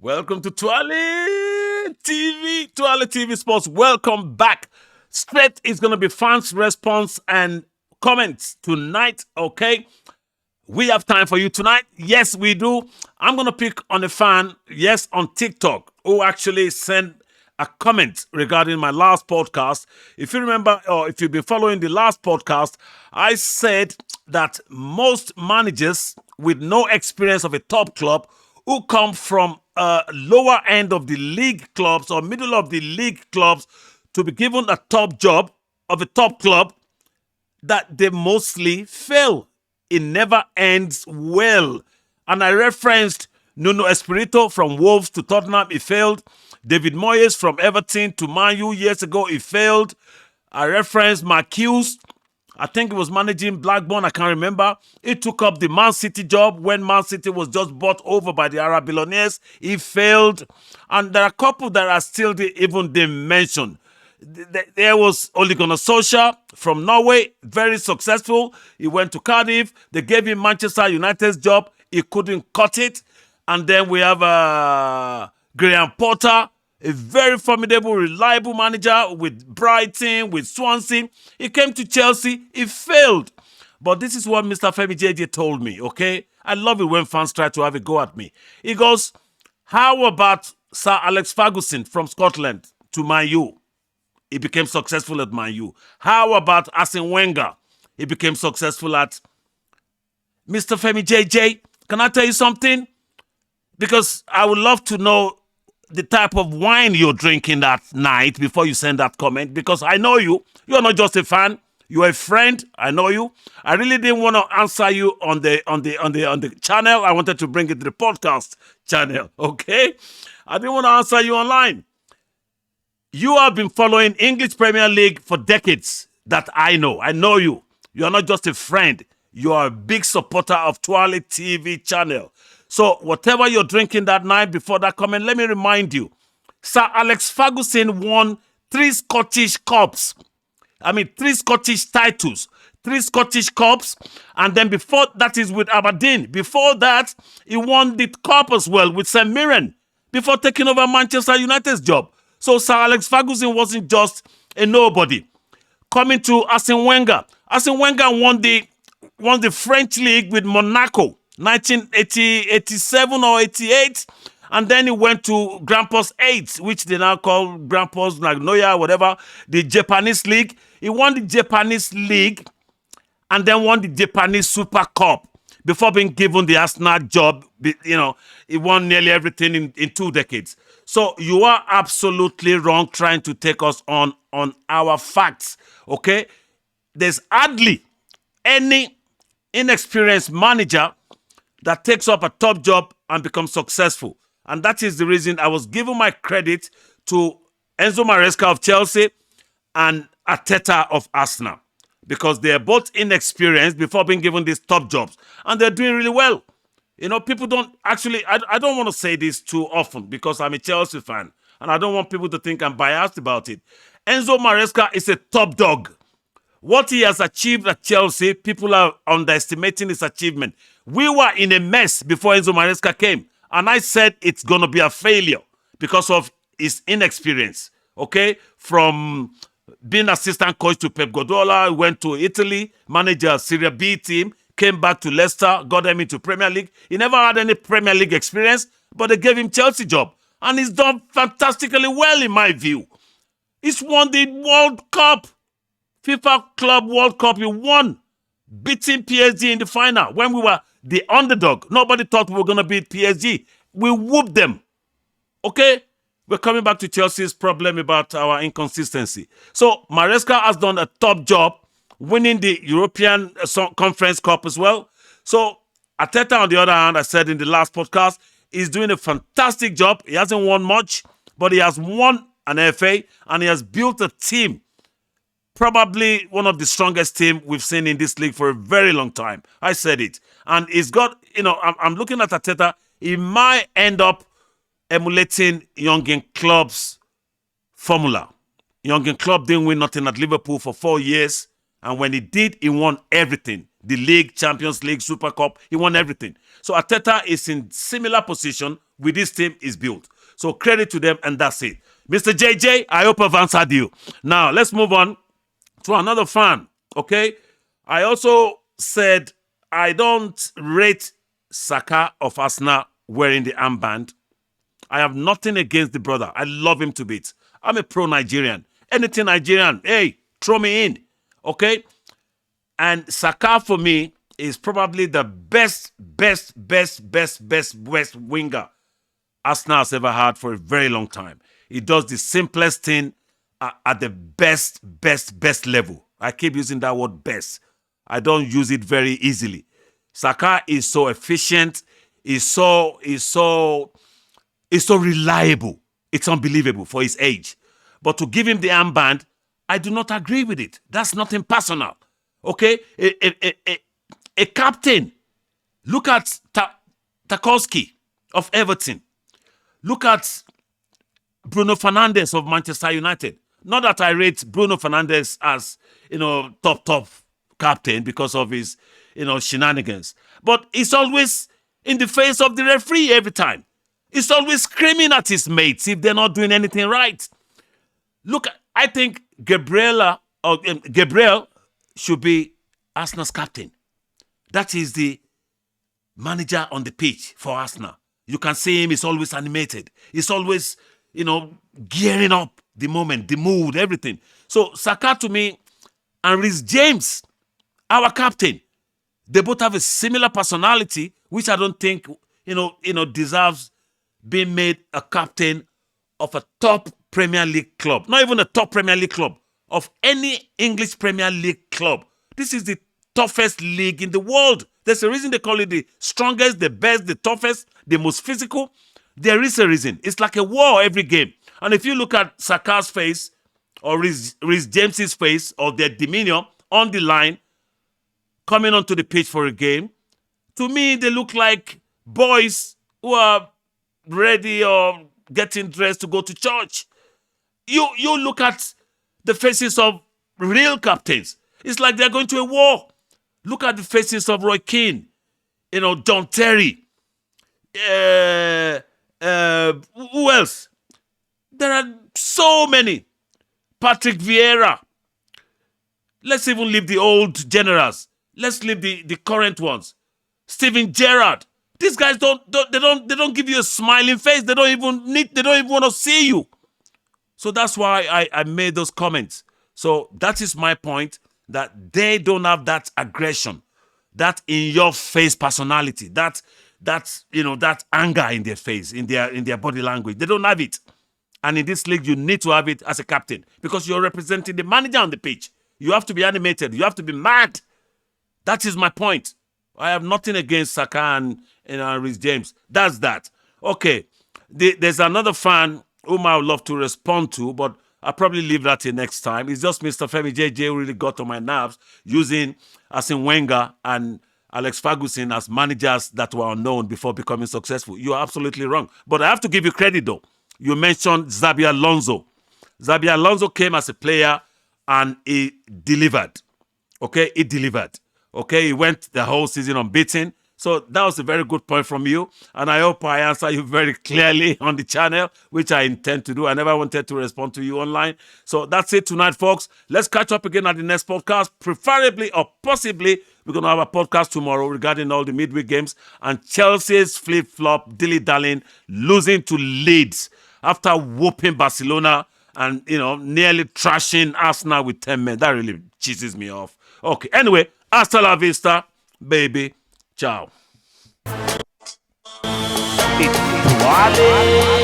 Welcome to Twale TV, Twale TV Sports. Welcome back. Straight is going to be fans' response and comments tonight, okay? We have time for you tonight. Yes, we do. I'm going to pick on a fan, yes, on TikTok, who actually sent a comment regarding my last podcast. If you remember, or if you've been following the last podcast, I said that most managers with no experience of a top club who come from lower end of the league clubs or middle of the league clubs to be given a top job of a top club, that they mostly fail. It never ends well. And I referenced Nuno Espirito from Wolves to Tottenham. He failed. David Moyes from Everton to Man U years ago. He failed. I referenced Mark Hughes. I think he was managing Blackburn. I can't remember. He took up the Man City job when Man City was just bought over by the Arab billionaires. He failed. And there are a couple that are still even mentioned. There was Ole Gunnar Solskjaer from Norway, very successful. He went to Cardiff. They gave him Manchester United's job. He couldn't cut it. And then we have Graham Potter, a very formidable, reliable manager with Brighton, with Swansea. He came to Chelsea. He failed. But this is what Mr. Femi JJ told me, okay? I love it when fans try to have a go at me. He goes, how about Sir Alex Ferguson from Scotland to Man U? He became successful at Man U. How about Arsene Wenger? He became successful at Mr. Femi JJ. Can I tell you something? Because I would love to know the type of wine you're drinking that night before you send that comment. Because I know you. You're not just a fan. You're a friend. I know you. I really didn't want to answer you on the channel. I wanted to bring it to the podcast channel. Okay? I didn't want to answer you online. You have been following English Premier League for decades. That I know. I know you. You are not just a friend. You are a big supporter of Twale TV channel. So whatever you're drinking that night before that comment, let me remind you. Sir Alex Ferguson won 3 Scottish Cups. 3 Scottish titles. 3 Scottish Cups. And then before that is with Aberdeen. Before that, he won the Cup as well with St Mirren. Before taking over Manchester United's job. So Sir Alex Ferguson wasn't just a nobody. Coming to Arsene Wenger. Arsene Wenger won the French league with Monaco, 1987 or 88. And then he went to Grampus 8, which they now call Grampus Nagoya, whatever, the Japanese league. He won the Japanese league and then won the Japanese Super Cup before being given the Arsenal job. You know, he won nearly everything in 2 decades. So you are absolutely wrong trying to take us on our facts, okay? There's hardly any inexperienced manager that takes up a top job and becomes successful. And that is the reason I was giving my credit to Enzo Maresca of Chelsea and Arteta of Arsenal, because they are both inexperienced before being given these top jobs. And they're doing really well. You know, people don't actually, I don't want to say this too often because I'm a Chelsea fan and I don't want people to think I'm biased about it. Enzo Maresca is a top dog. What he has achieved at Chelsea, people are underestimating his achievement. We were in a mess before Enzo Maresca came. And I said it's going to be a failure because of his inexperience. Okay? From being assistant coach to Pep Guardiola, went to Italy, managed a Serie B team, came back to Leicester, got them into Premier League. He never had any Premier League experience, but they gave him Chelsea job. And he's done fantastically well in my view. He's won the World Cup. FIFA Club World Cup, he won, beating PSG in the final when we were the underdog. Nobody thought we were going to beat PSG. We whooped them. Okay? We're coming back to Chelsea's problem about our inconsistency. So, Maresca has done a top job winning the European Conference Cup as well. So, Arteta, on the other hand, I said in the last podcast, is doing a fantastic job. He hasn't won much, but he has won an FA and he has built a team. Probably one of the strongest teams we've seen in this league for a very long time. I said it. And he's got, you know, I'm looking at Arteta. He might end up emulating Jurgen Klopp's formula. Jurgen Klopp didn't win nothing at Liverpool for 4 years. And when he did, he won everything. The league, Champions League, Super Cup, he won everything. So Arteta is in similar position with this team is built. So credit to them, and that's it. Mr. JJ, I hope I've answered you. Now, let's move on to another fan, okay? I also said I don't rate Saka of Arsenal wearing the armband. I have nothing against the brother. I love him to bits. I'm a pro-Nigerian. Anything Nigerian, hey, throw me in, okay? And Saka, for me, is probably the best winger Arsenal has ever had for a very long time. He does the simplest thing at the best level. I keep using that word best. I don't use it very easily. Saka is so efficient. He's so reliable. It's unbelievable for his age. But to give him the armband, I do not agree with it. That's nothing personal. Okay? A captain. Look at Tarkowski of Everton. Look at Bruno Fernandes of Manchester United. Not that I rate Bruno Fernandes as, top captain because of his, shenanigans. But he's always in the face of the referee every time. He's always screaming at his mates if they're not doing anything right. Look, I think Gabriel should be Arsenal's captain. That is the manager on the pitch for Arsenal. You can see him, he's always animated. He's always, gearing up the moment, the mood, everything. So Saka to me and Reece James, our captain, they both have a similar personality, which I don't think, deserves being made a captain of a top Premier League club. Not even a top Premier League club, of any English Premier League club. This is the toughest league in the world. There's a reason they call it the strongest, the best, the toughest, the most physical. There is a reason. It's like a war every game. And if you look at Saka's face or Reece James's face or their demeanor on the line, coming onto the pitch for a game, to me, they look like boys who are ready or getting dressed to go to church. You look at the faces of real captains. It's like they're going to a war. Look at the faces of Roy Keane, John Terry. Who else? There are so many. Patrick Vieira. Let's even leave the old generals. Let's leave the current ones. Steven Gerrard. These guys don't give you a smiling face. They don't even want to see you. So that's why I made those comments. So that is my point, that they don't have that aggression, that in your face personality, that anger in their face, in their body language. They don't have it. And in this league, you need to have it as a captain because you're representing the manager on the pitch. You have to be animated. You have to be mad. That is my point. I have nothing against Saka and Reece James. That's that. Okay. There's another fan whom I would love to respond to, but I'll probably leave that till next time. It's just Mr. Femi JJ who really got on my nerves using Arsene Wenger and Alex Ferguson as managers that were unknown before becoming successful. You are absolutely wrong. But I have to give you credit though. You mentioned Xabi Alonso. Xabi Alonso came as a player and he delivered. Okay, he delivered. Okay, he went the whole season unbeaten. So that was a very good point from you. And I hope I answer you very clearly on the channel, which I intend to do. I never wanted to respond to you online. So that's it tonight, folks. Let's catch up again at the next podcast. Preferably or possibly, we're going to have a podcast tomorrow regarding all the midweek games. And Chelsea's flip-flop, dilly-dallying, losing to Leeds after whooping Barcelona and, nearly trashing Arsenal with 10 men. That really cheeses me off. Okay, anyway, hasta la vista, baby. Ciao. Wale.